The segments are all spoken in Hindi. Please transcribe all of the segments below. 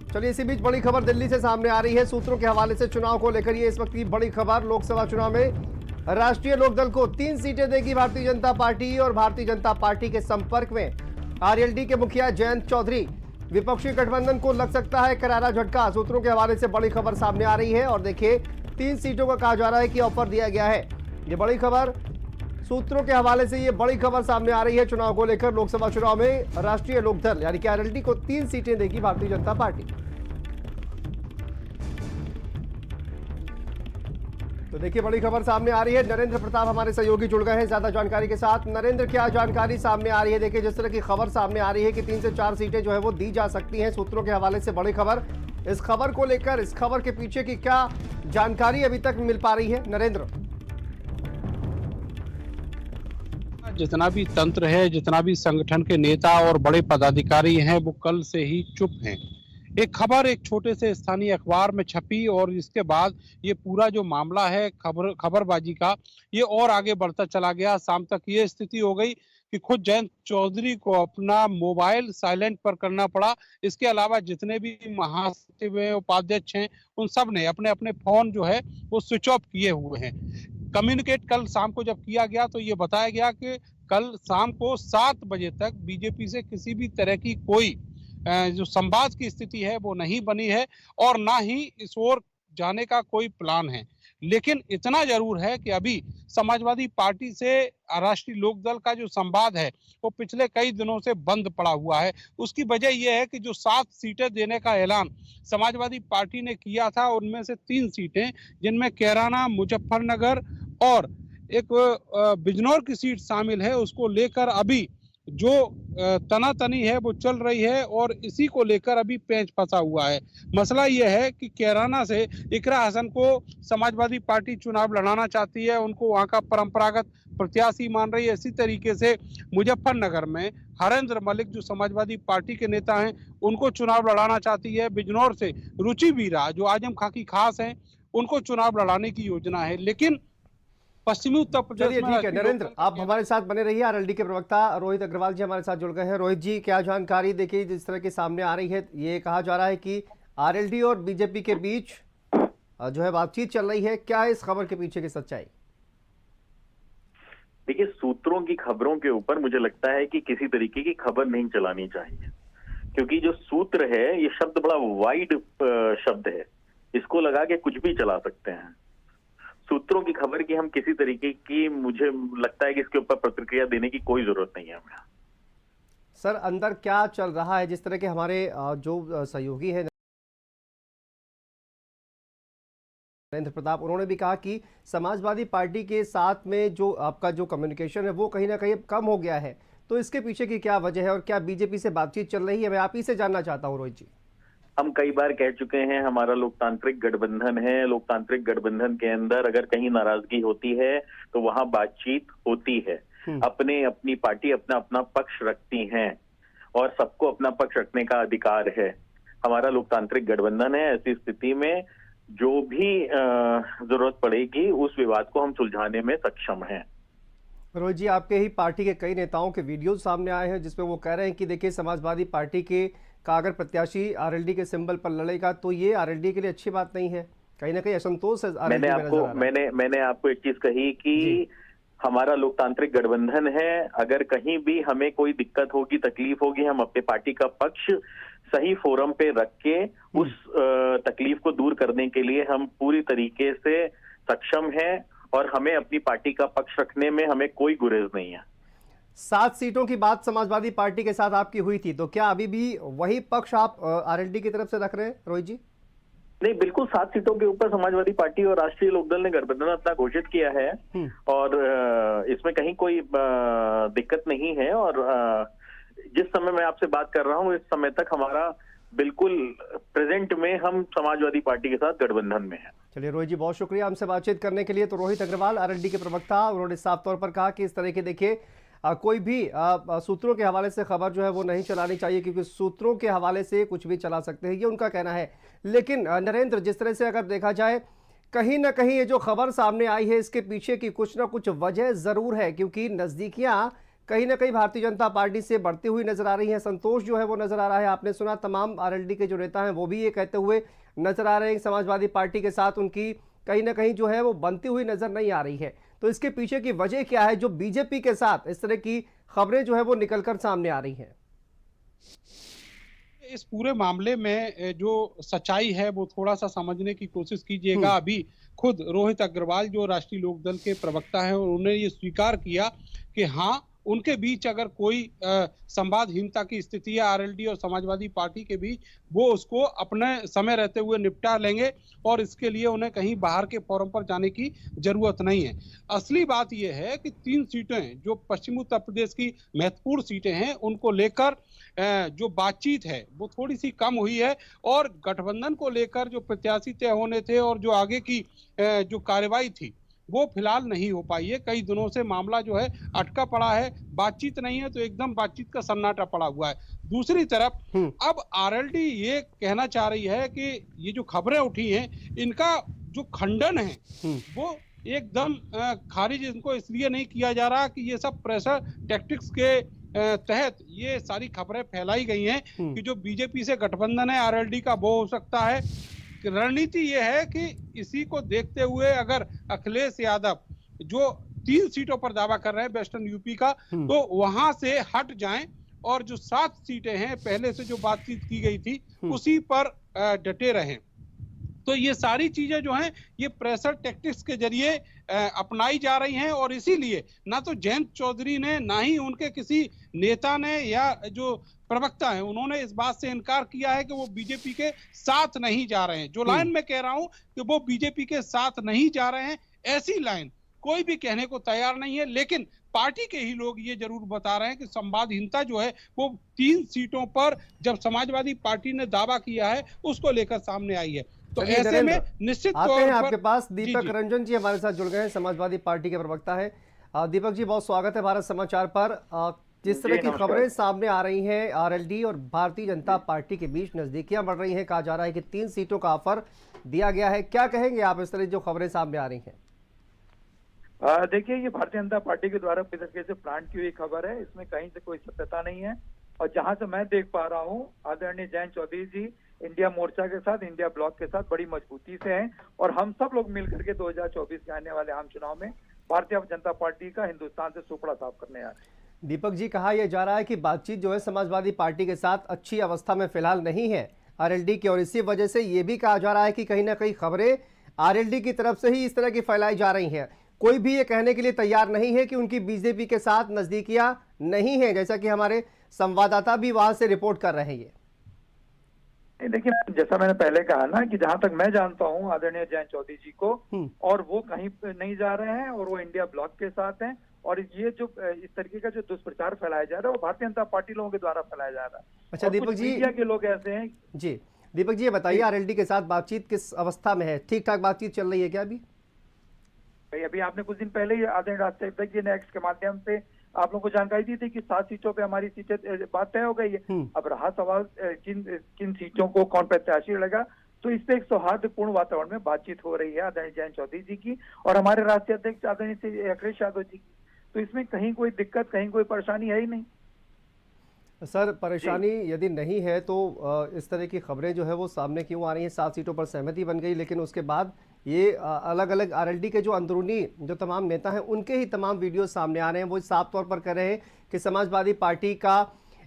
चलिए, इसी बीच बड़ी खबर दिल्ली से सामने आ रही है। सूत्रों के हवाले से चुनाव को लेकर ये इस वक्त की बड़ी खबर। लोकसभा चुनाव में राष्ट्रीय लोकदल को 3 सीटें देगी भारतीय जनता पार्टी और भारतीय जनता पार्टी के संपर्क में आरएलडी के मुखिया जयंत चौधरी। विपक्षी गठबंधन को लग सकता है करारा झटका। सूत्रों के हवाले से बड़ी खबर सामने आ रही है और देखिए 3 सीटों का कहा जा रहा है कि ऑफर दिया गया है। ये बड़ी खबर सूत्रों के हवाले से ये बड़ी खबर सामने आ रही है। चुनाव को लेकर लोकसभा चुनाव में राष्ट्रीय लोकदल यानी कि आरएलडी को 3 सीटें देगी भारतीय जनता पार्टी। तो देखिए बड़ी खबर सामने आ रही है। नरेंद्र प्रताप हमारे सहयोगी जुड़ गए हैं ज्यादा जानकारी के साथ। नरेंद्र, क्या जानकारी सामने आ रही है? देखिए जिस तरह की खबर सामने आ रही है कि 3 से 4 सीटें जो है वो दी जा सकती हैं सूत्रों के हवाले से बड़ी खबर। इस खबर को लेकर, इस खबर के पीछे की क्या जानकारी अभी तक मिल पा रही है नरेंद्र? जितना भी तंत्र है, जितना भी संगठन के नेता और बड़े पदाधिकारी हैं, वो कल से ही चुप हैं। एक खबर एक छोटे से स्थानीय अखबार में छपी और इसके बाद ये पूरा जो मामला है खबरबाजी का, ये और आगे बढ़ता चला गया। शाम तक ये स्थिति हो गई कि खुद जयंत चौधरी को अपना मोबाइल साइलेंट पर करना पड़ा। इसके अलावा जितने भी महासचिव हैं, उपाध्यक्ष हैं, उन सब ने अपने अपने फोन जो है वो स्विच ऑफ किए हुए हैं। कम्युनिकेट कल शाम को जब किया गया तो ये बताया गया कि कल शाम को 7 बजे तक बीजेपी से किसी भी तरह की कोई जो संवाद की स्थिति है वो नहीं बनी है और ना ही इस ओर जाने का कोई प्लान है। लेकिन इतना जरूर है कि अभी समाजवादी पार्टी से राष्ट्रीय लोकदल का जो संवाद है वो पिछले कई दिनों से बंद पड़ा हुआ है। उसकी वजह यह है कि जो 7 सीटें देने का ऐलान समाजवादी पार्टी ने किया था, उनमें से 3 सीटें जिनमें कैराना, मुजफ्फरनगर और एक बिजनौर की सीट शामिल है, उसको लेकर अभी जो तनातनी है वो चल रही है और इसी को लेकर अभी पेंच फंसा हुआ है। मसला यह है कि कैराना से इकरा हसन को समाजवादी पार्टी चुनाव लड़ाना चाहती है, उनको वहां का परंपरागत प्रत्याशी मान रही है। इसी तरीके से मुजफ्फरनगर में हरेंद्र मलिक जो समाजवादी पार्टी के नेता हैं, उनको चुनाव लड़ाना चाहती है। बिजनौर से रुचि वीरा जो आजम खां की खास हैं, उनको चुनाव लड़ाने की योजना है। लेकिन पश्चिमी उत्तर प्रदेश में ठीक है नरेंद्र, आप हमारे साथ बने रहिए। आरएलडी के प्रवक्ता रोहित अग्रवाल जी हमारे साथ जुड़ गए हैं। रोहित जी, क्या जानकारी? देखिए जिस तरह की सामने आ रही है, ये कहा जा रहा है कि आरएलडी और बीजेपी के बीच जो है बातचीत चल रही है। क्या है इस खबर के पीछे की सच्चाई? देखिए, सूत्रों की खबरों के ऊपर मुझे लगता है कि किसी तरीके की खबर नहीं चलानी चाहिए, क्योंकि जो सूत्र है ये शब्द बड़ा वाइड शब्द है, इसको लगा के कुछ भी चला सकते हैं। सूत्रों की खबर की हम किसी तरीके की, मुझे लगता है कि इसके ऊपर प्रतिक्रिया देने की कोई जरूरत नहीं है हमें। सर, अंदर क्या चल रहा है? जिस तरह के हमारे जो सहयोगी है नरेंद्र प्रताप, उन्होंने भी कहा कि समाजवादी पार्टी के साथ में जो आपका जो कम्युनिकेशन है वो कहीं ना कहीं कम हो गया है। तो इसके पीछे की क्या वजह है और क्या बीजेपी से बातचीत चल रही है? मैं आप ही से जानना चाहता हूँ रोहित जी। हम कई बार कह चुके हैं, हमारा लोकतांत्रिक गठबंधन है। लोकतांत्रिक गठबंधन के अंदर अगर कहीं नाराजगी होती है तो वहां बातचीत होती है। अपनी पार्टी अपना अपना पक्ष रखती हैं और सबको अपना पक्ष रखने का अधिकार है। हमारा लोकतांत्रिक गठबंधन है। ऐसी स्थिति में जो भी जरूरत पड़ेगी उस विवाद को हम सुलझाने में सक्षम हैं। रोहित जी, आपके ही पार्टी के कई नेताओं के वीडियो सामने आए हैं जिसमें वो कह रहे हैं कि देखिए समाजवादी पार्टी के का अगर प्रत्याशी आरएलडी के सिंबल पर लड़ेगा तो ये आरएलडी के लिए अच्छी बात नहीं है। कहीं ना कहीं असंतोष है। मैंने आपको एक चीज कही कि हमारा लोकतांत्रिक गठबंधन है। अगर कहीं भी हमें कोई दिक्कत होगी, तकलीफ होगी, हम अपने पार्टी का पक्ष सही फोरम पे रख के उस तकलीफ को दूर करने के लिए हम पूरी तरीके से सक्षम हैं और हमें अपनी पार्टी का पक्ष रखने में हमें कोई गुरेज नहीं है। 7 सीटों की बात समाजवादी पार्टी के साथ आपकी हुई थी, तो क्या अभी भी वही पक्ष आप आरएलडी की तरफ से रख रहे हैं रोहित जी? नहीं, बिल्कुल 7 सीटों के ऊपर समाजवादी पार्टी और राष्ट्रीय लोकदल ने गठबंधन अपना घोषित किया है और इसमें कहीं कोई दिक्कत नहीं है। और जिस समय मैं आपसे बात कर रहा हूं, इस समय तक हमारा बिल्कुल प्रेजेंट में हम समाजवादी पार्टी के साथ गठबंधन में है। चलिए रोहित जी, बहुत शुक्रिया हमसे बातचीत करने के लिए। तो रोहित अग्रवाल आरएलडी के प्रवक्ता, उन्होंने साफ तौर पर कहा कि इस तरह के देखिए कोई भी सूत्रों के हवाले से खबर जो है वो नहीं चलानी चाहिए, क्योंकि सूत्रों के हवाले से कुछ भी चला सकते हैं, ये उनका कहना है। लेकिन नरेंद्र, जिस तरह से अगर देखा जाए कहीं ना कहीं ये जो खबर सामने आई है इसके पीछे की कुछ ना कुछ वजह जरूर है, क्योंकि नजदीकियां कहीं ना कहीं भारतीय जनता पार्टी से बढ़ती हुई नजर आ रही है, संतोष जो है वो नजर आ रहा है। आपने सुना तमाम आरएलडी के जो नेता हैं वो भी ये कहते हुए नजर आ रहे हैं, समाजवादी पार्टी के साथ उनकी कहीं ना कहीं जो है वो बनती हुई नजर नहीं आ रही है। तो इसके पीछे की वजह क्या है जो बीजेपी के साथ इस तरह की खबरें जो है वो निकलकर सामने आ रही हैं? इस पूरे मामले में जो सच्चाई है वो थोड़ा सा समझने की कोशिश कीजिएगा। अभी खुद रोहित अग्रवाल जो राष्ट्रीय लोकदल के प्रवक्ता हैं उन्होंने ये स्वीकार किया कि हाँ, उनके बीच अगर कोई संवादहीनता की स्थिति है आरएलडी और समाजवादी पार्टी के बीच, वो उसको अपने समय रहते हुए निपटा लेंगे और इसके लिए उन्हें कहीं बाहर के फोरम पर जाने की जरूरत नहीं है। असली बात यह है कि 3 सीटें जो पश्चिमी उत्तर प्रदेश की महत्वपूर्ण सीटें हैं उनको लेकर जो बातचीत है वो थोड़ी सी कम हुई है और गठबंधन को लेकर जो प्रत्याशी तय होने थे और जो आगे की जो कार्रवाई थी वो फिलहाल नहीं हो पाई है। कई दिनों से मामला जो है अटका पड़ा है, बातचीत नहीं है, तो एकदम बातचीत का सन्नाटा पड़ा हुआ है। दूसरी तरफ अब आरएलडी ये कहना चाह रही है कि ये जो खबरें उठी हैं इनका जो खंडन है वो एकदम खारिज इनको इसलिए नहीं किया जा रहा कि ये सब प्रेशर टैक्टिक्स के तहत ये सारी खबरें फैलाई गई हैं कि जो बीजेपी से गठबंधन है आरएलडी का वो हो सकता है। रणनीति ये है कि इसी को देखते हुए अगर अखिलेश यादव जो 3 सीटों पर दावा कर रहे हैं वेस्टर्न यूपी का, तो वहां से हट जाएं और जो 7 सीटें हैं पहले से जो बातचीत की गई थी उसी पर डटे रहें। तो ये सारी चीजें जो हैं ये प्रेशर टैक्टिक्स के जरिए अपनाई जा रही हैं और इसीलिए ना तो जयंत चौधरी ने ना ही उनके किसी नेता ने या जो प्रवक्ता है उन्होंने इस बात से इनकार किया है कि वो बीजेपी के साथ नहीं जा रहे हैं। जो लाइन मैं कह रहा हूं कि वो बीजेपी के साथ नहीं जा रहे हैं, ऐसी लाइन कोई भी कहने को तैयार नहीं है। लेकिन पार्टी के ही लोग ये जरूर बता रहे हैं कि संवादहीनता जो है वो 3 सीटों पर जब समाजवादी पार्टी ने दावा किया है उसको लेकर सामने आई है। तो ऐसे में निश्चित तौर पर आपके पास दीपक रंजन जी हमारे साथ जुड़ गए हैं, समाजवादी पार्टी के प्रवक्ता है। दीपक जी बहुत स्वागत है भारत समाचार पर। जिस तरह की खबरें सामने आ रही हैं आरएलडी और भारतीय जनता पार्टी के बीच नजदीकियां बढ़ रही हैं, कहा जा रहा है कि 3 सीटों का ऑफर दिया गया है, क्या कहेंगे आप इस तरह जो खबरें सामने आ रही हैं? देखिए, ये भारतीय जनता पार्टी के द्वारा किस तरीके से प्लान की हुई खबर है, इसमें कहीं से कोई सत्यता नहीं है। और जहां से मैं देख पा रहा हूं आदरणीय जयंत चौधरी जी इंडिया मोर्चा के साथ, इंडिया ब्लॉक के साथ बड़ी मजबूती से हैं और हम सब लोग मिलकर के 2024 के आने वाले आम चुनाव में भारतीय जनता पार्टी का हिंदुस्तान से सुपड़ा साफ करने आ रहे हैं। दीपक जी, कहा यह जा रहा है कि बातचीत जो है समाजवादी पार्टी के साथ अच्छी अवस्था में फिलहाल नहीं है आरएलडी की, और इसी वजह से यह भी कहा जा रहा है कि कहीं ना कहीं खबरें आरएलडी की तरफ से ही इस तरह की फैलाई जा रही हैं। कोई भी ये कहने के लिए तैयार नहीं है कि उनकी बीजेपी के साथ नजदीकियां नहीं है, जैसा कि हमारे संवाददाता भी वहां से रिपोर्ट कर रहे हैं। ये देखिए, जैसा मैंने पहले कहा ना कि जहां तक मैं जानता हूं आदरणीय जयंत चौधरी जी को, और वो कहीं नहीं जा रहे हैं और वो इंडिया ब्लॉक के साथ हैं। और ये जो इस तरीके का जो दुष्प्रचार फैलाया जा रहा है वो भारतीय जनता पार्टी लोगों के द्वारा फैलाया जा रहा है। अच्छा दीपक जी, मीडिया के लोग ऐसे हैं। जी दीपक जी, ये बताइए आरएलडी के साथ बातचीत किस अवस्था में है? ठीक ठाक बातचीत चल रही है क्या अभी? अभी आपने कुछ दिन पहले ही आदरणीय राष्ट्रीय अध्यक्ष जी ने एक्स के माध्यम से आप लोगों को जानकारी दी थी कि 7 सीटों पे हमारी सीटें बात तय हो गई है। अब रहा सवाल किन सीटों को कौन प्रत्याशी लड़ेगा, तो इस पे एक सौहार्दपूर्ण वातावरण में बातचीत हो रही है आदरणीय जयंत चौधरी जी की और हमारे राष्ट्रीय अध्यक्ष आदरणीय अखिलेश यादव जी की। तो इसमें कहीं कोई दिक्कत, कहीं कोई परेशानी है ही नहीं। सर, परेशानी यदि नहीं है तो इस तरह की खबरें जो है वो सामने क्यों आ रही हैं? 7 सीटों पर सहमति बन गई, लेकिन उसके बाद ये अलग अलग आरएलडी के जो अंदरूनी जो तमाम नेता हैं उनके ही तमाम वीडियो सामने आ रहे हैं। वो साफ तौर पर कह रहे हैं कि समाजवादी पार्टी का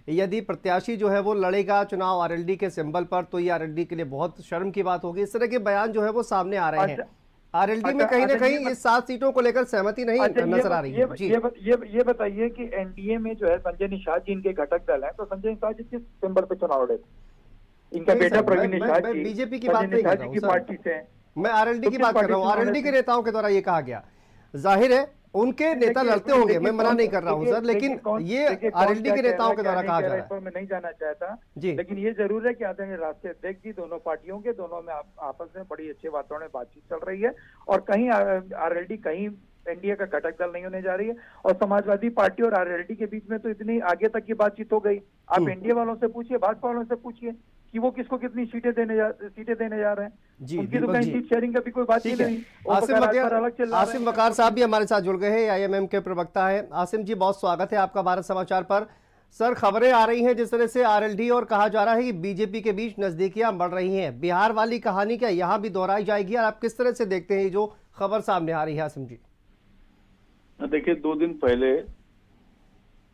यदि प्रत्याशी जो है वो लड़ेगा चुनाव आरएलडी के सिंबल पर तो ये आरएलडी के लिए बहुत शर्म की बात होगी। इस तरह के बयान जो है वो सामने आ रहे हैं। आरएलडी में कहीं ना कहीं इस 7 सीटों को लेकर सहमति नहीं नजर आ रही है। ये बताइए कि एनडीए में जो है संजय निषाद जी इनके घटक दल है, तो संजय निषाद जी किस सिंबल पे चुनाव लड़े? इनका बेटा प्रवीण निषाद जी बीजेपी की बात नहीं कर रहा हूं, पार्टी से मैं आरएलडी की बात कर रहा हूँ। आरएलडी के नेताओं के द्वारा ये कहा गया, जाहिर है उनके नेता लड़ते होंगे, मैं मना नहीं कर रहा हूँ सर, लेकिन ये आरएलडी के नेताओं के द्वारा कहा जा रहा है। मैं नहीं जाना चाहता जी, लेकिन ये जरूर है कि आदरणीय राष्ट्रीय अध्यक्ष जी दोनों पार्टियों के दोनों में आपस में बड़ी अच्छे वातावरण में बातचीत चल रही है और कहीं आरएलडी कहीं एनडीए का घटक दल नहीं होने जा रही है। और समाजवादी पार्टी और आरएलडी के बीच में तो इतनी आगे तक की बातचीत हो गई। आप एनडीए वालों से पूछिए, भाजपा वालों से पूछिए, कि वो किसको कितनी सीटें देने जा रहे हैं। जी, उनकी तो दीपक कहीं जी। सीट शेयरिंग का भी कोई बात ही ठीक है। नहीं। वो तो खैर आज पर अलग चल रहा है। आसिम वकार साहब भी हमारे साथ जुड़ गए हैं, आईएमएम के प्रवक्ता है। आसिम जी, बहुत स्वागत है आपका भारत समाचार पर। सर, खबरें आ रही हैं जिस तरह से आरएलडी और कहा जा रहा है कि बीजेपी के बीच नजदीकियां बढ़ रही हैं। बिहार वाली कहानी क्या यहां भी दोहराई जाएगी, और आप किस तरह से देखते हैं जो खबर सामने आ रही है आसिम जी? देखिए, 2 दिन पहले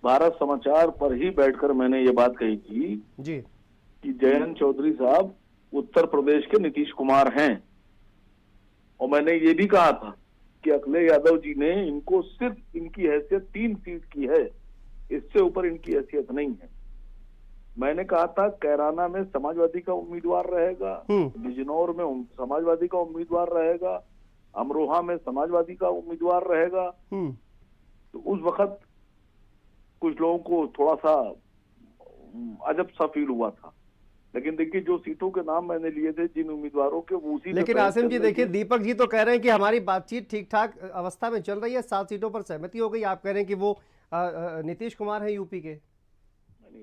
भारत समाचार पर ही बैठकर मैंने ये बात कही थी जी कि जयंत चौधरी साहब उत्तर प्रदेश के नीतीश कुमार हैं, और मैंने ये भी कहा था कि अखिलेश यादव जी ने इनको सिर्फ इनकी हैसियत 3 सीट की है, इससे ऊपर इनकी हैसियत नहीं है। मैंने कहा था कैराना में समाजवादी का उम्मीदवार रहेगा, बिजनौर में समाजवादी का उम्मीदवार रहेगा, अमरोहा में समाजवादी का उम्मीदवार रहेगा। तो उस वक्त कुछ लोगों को थोड़ा सा अजब सा फील हुआ था, लेकिन देखिए जो सीटों के नाम मैंने लिए थे जिन उम्मीदवारों के, वो उसी। लेकिन आसिम जी देखिए, दीपक जी तो कह रहे हैं कि हमारी बातचीत ठीक ठाक अवस्था में चल रही है, 7 सीटों पर सहमति हो गई। आप कह रहे हैं कि वो नीतीश कुमार है यूपी के,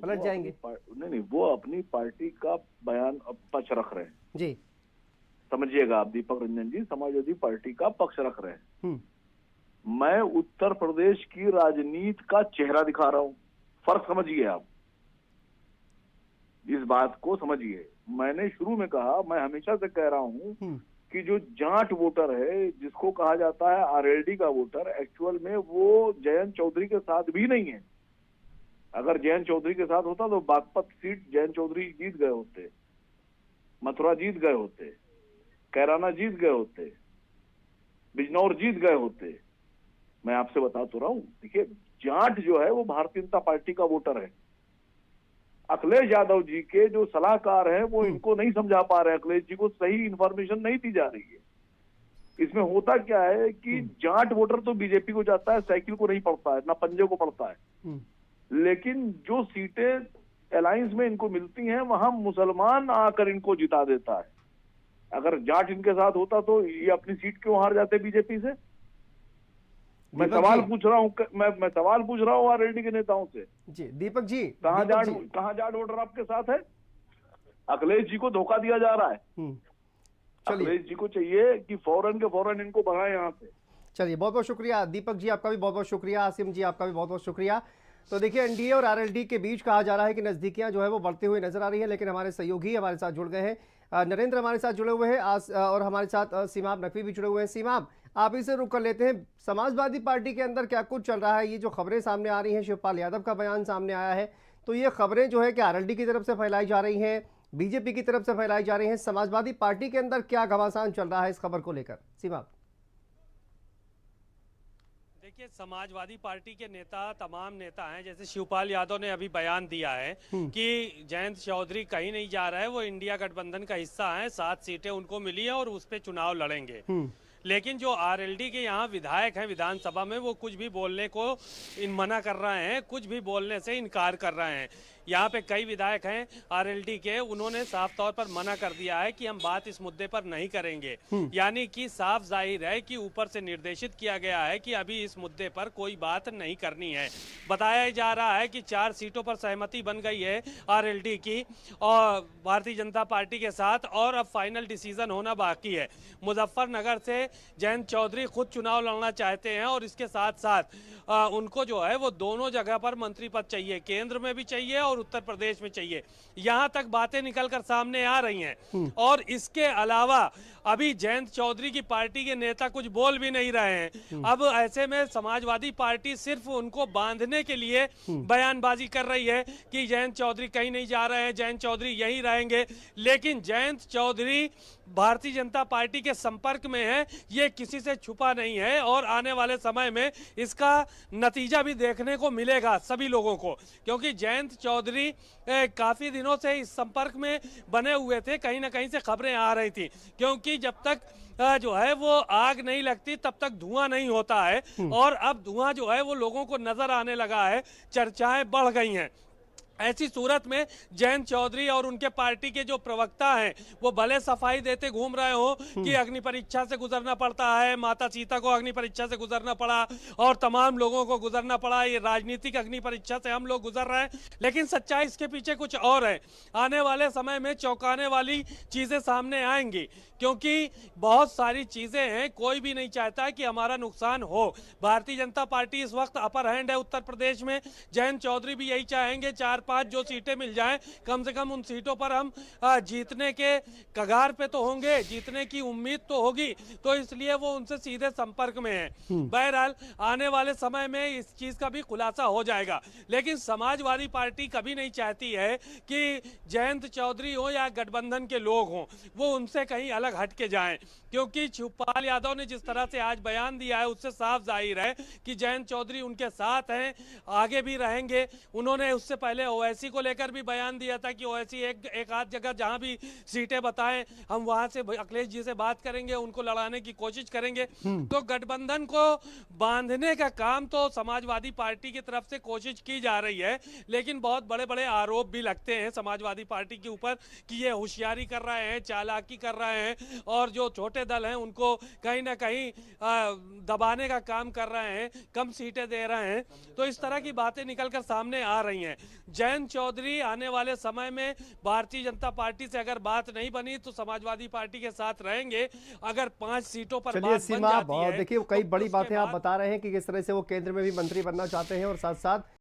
पलट जाएंगे। नहीं, वो अपनी पार्टी का बयान पक्ष रख रहे हैं जी, समझिएगा आप दीपक रंजन जी, समाजवादी पार्टी का पक्ष रख रहे हैं। मैं उत्तर प्रदेश की राजनीति का चेहरा दिखा रहा हूं, फर्क समझिए आप, इस बात को समझिए। मैंने शुरू में कहा, मैं हमेशा से कह रहा हूं कि जो जाट वोटर है, जिसको कहा जाता है आरएलडी का वोटर, एक्चुअल में वो जयंत चौधरी के साथ भी नहीं है। अगर जयंत चौधरी के साथ होता तो बागपत सीट जयंत चौधरी जीत गए होते, मथुरा जीत गए होते, कैराना जीत गए होते, बिजनौर जीत गए होते। मैं आपसे बता तो रहा हूं, देखिए जाट जो है वो भारतीय जनता पार्टी का वोटर है। अखिलेश यादव जी के जो सलाहकार हैं वो इनको नहीं समझा पा रहे, अखिलेश जी को सही इंफॉर्मेशन नहीं दी जा रही है। इसमें होता क्या है कि जाट वोटर तो बीजेपी को जाता है, साइकिल को नहीं पड़ता है, ना पंजे को पड़ता है। लेकिन जो सीटें अलायंस में इनको मिलती हैं वहां मुसलमान आकर इनको जिता देता है। अगर जाट इनके साथ होता तो ये अपनी सीट क्यों हार जाते बीजेपी से? मैं सवाल पूछ रहा हूँ, मैं सवाल पूछ रहा हूँ आरएलडी के नेताओं से। जी दीपक जी, कहाँ जाट वोटर आपके साथ है? अखिलेश जी को धोखा दिया जा रहा है। अखिलेश जी को चाहिए कि फौरन के फौरन इनको बढ़ाएं यहाँ से। चलिए, बहुत बहुत शुक्रिया दीपक जी, आपका भी बहुत बहुत शुक्रिया। आसिम जी, आपका भी बहुत बहुत शुक्रिया। तो देखिए, एनडीए और आरएलडी के बीच कहा जा रहा है कि नजदीकियां जो है वो बढ़ती हुई नजर आ रही है, लेकिन हमारे सहयोगी हमारे साथ जुड़ गए हैं। नरेंद्र हमारे साथ जुड़े हुए हैं, और हमारे साथ सीमाब नकवी भी जुड़े हुए हैं। सीमाब, आप इसे रुक कर लेते हैं, समाजवादी पार्टी के अंदर क्या कुछ चल रहा है? ये जो खबरें सामने आ रही हैं, शिवपाल यादव का बयान सामने आया है, तो ये खबरें जो है कि आरएलडी की तरफ से फैलाई जा रही हैं, बीजेपी की तरफ से फैलाई जा रही हैं, समाजवादी पार्टी के अंदर क्या घमासान चल रहा है इस खबर को लेकर? सीमाब। देखिए, समाजवादी पार्टी के नेता, तमाम नेता हैं, जैसे शिवपाल यादव ने अभी बयान दिया है कि जयंत चौधरी कहीं नहीं जा रहा है, वो इंडिया गठबंधन का हिस्सा है, 7 सीटें उनको मिली है और उस पे चुनाव लड़ेंगे। लेकिन जो आरएलडी के यहाँ विधायक हैं विधानसभा में, वो कुछ भी बोलने को मना कर रहे हैं, कुछ भी बोलने से इनकार कर रहे हैं। यहाँ पे कई विधायक हैं आरएलडी के, उन्होंने साफ तौर पर मना कर दिया है कि हम बात इस मुद्दे पर नहीं करेंगे। यानी कि साफ जाहिर है कि ऊपर से निर्देशित किया गया है कि अभी इस मुद्दे पर कोई बात नहीं करनी है। बताया जा रहा है कि 4 सीटों पर सहमति बन गई है आरएलडी की और भारतीय जनता पार्टी के साथ, और अब फाइनल डिसीजन होना बाकी है। मुजफ्फरनगर से जयंत चौधरी खुद चुनाव लड़ना चाहते हैं, और इसके साथ साथ उनको जो है वो दोनों जगह पर मंत्री पद चाहिए, केंद्र में भी चाहिए और उत्तर प्रदेश में चाहिए। यहां तक बातें निकलकर सामने आ रही हैं। और इसके अलावा अभी जयंत चौधरी की पार्टी के नेता कुछ बोल भी नहीं रहे हैं। अब ऐसे में समाजवादी पार्टी सिर्फ उनको बांधने के लिए बयानबाजी कर रही है कि जयंत चौधरी कहीं नहीं जा रहे हैं, जयंत चौधरी यहीं रहेंगे। लेकिन जयंत चौधरी भारतीय जनता पार्टी के संपर्क में है, ये किसी से छुपा नहीं है, और आने वाले समय में इसका नतीजा भी देखने को मिलेगा सभी लोगों को, क्योंकि जयंत चौधरी काफी दिनों से इस संपर्क में बने हुए थे। कहीं ना कहीं से खबरें आ रही थी, क्योंकि जब तक जो है वो आग नहीं लगती तब तक धुआं नहीं होता है, और अब धुआं जो है वो लोगों को नजर आने लगा है, चर्चाएं बढ़ गई हैं। ऐसी सूरत में जयंत चौधरी और उनके पार्टी के जो प्रवक्ता हैं वो भले सफाई देते घूम रहे हो कि अग्नि परीक्षा से गुजरना पड़ता है, माता सीता को अग्नि परीक्षा से गुजरना पड़ा और तमाम लोगों को गुजरना पड़ा, ये राजनीतिक अग्नि परीक्षा से हम लोग गुजर रहे हैं, लेकिन सच्चाई इसके पीछे कुछ और है। आने वाले समय में चौंकाने वाली चीजें सामने आएंगी, क्योंकि बहुत सारी चीजें हैं, कोई भी नहीं चाहता कि हमारा नुकसान हो। भारतीय जनता पार्टी इस वक्त अपर हैंड है उत्तर प्रदेश में। जयंत चौधरी भी यही चाहेंगे 4-5 जो सीटें मिल जाएं, कम से कम उन सीटों पर हम जीतने के कगार पे तो होंगे, जीतने की उम्मीद तो होगी, तो इसलिए वो उनसे सीधे संपर्क में है। बहरहाल आने वाले समय में इस चीज का भी खुलासा हो जाएगा, लेकिन समाजवादी पार्टी कभी नहीं चाहती है कि जयंत चौधरी हो या गठबंधन के लोग हों वो उनसे कहीं अलग हट के जाएं, क्योंकि शिवपाल यादव ने जिस तरह से आज बयान दिया है उससे साफ जाहिर है कि जयंत चौधरी उनके साथ हैं, आगे भी रहेंगे। उन्होंने उससे पहले ओवैसी को लेकर भी बयान दिया था कि ओवैसी एक आध जगह जहां भी सीटें बताएं हम वहां से अखिलेश जी से बात करेंगे, उनको लड़ाने की कोशिश करेंगे। तो गठबंधन को बांधने का काम तो समाजवादी पार्टी की तरफ से कोशिश की जा रही है, लेकिन बहुत बड़े बड़े आरोप भी लगते हैं समाजवादी पार्टी के ऊपर कि ये होशियारी कर रहे हैं, चालाकी कर रहे हैं और जो छोटे दल हैं उनको कहीं ना कहीं दबाने का काम कर रहे हैं, कम सीटें दे रहे हैं। तो इस तरह की बातें निकलकर सामने आ रही हैं। जयंत चौधरी आने वाले समय में भारतीय जनता पार्टी से अगर बात नहीं बनी तो समाजवादी पार्टी के साथ रहेंगे। अगर 5 सीटों पर चलिए बात बन सीमा, जाती है देखिए कई तो बड़ी उसके बातें आप बाद बता रहे हैं कि किस तरह से वो केंद्र में भी मंत्री बनना चाहते हैं और साथ साथ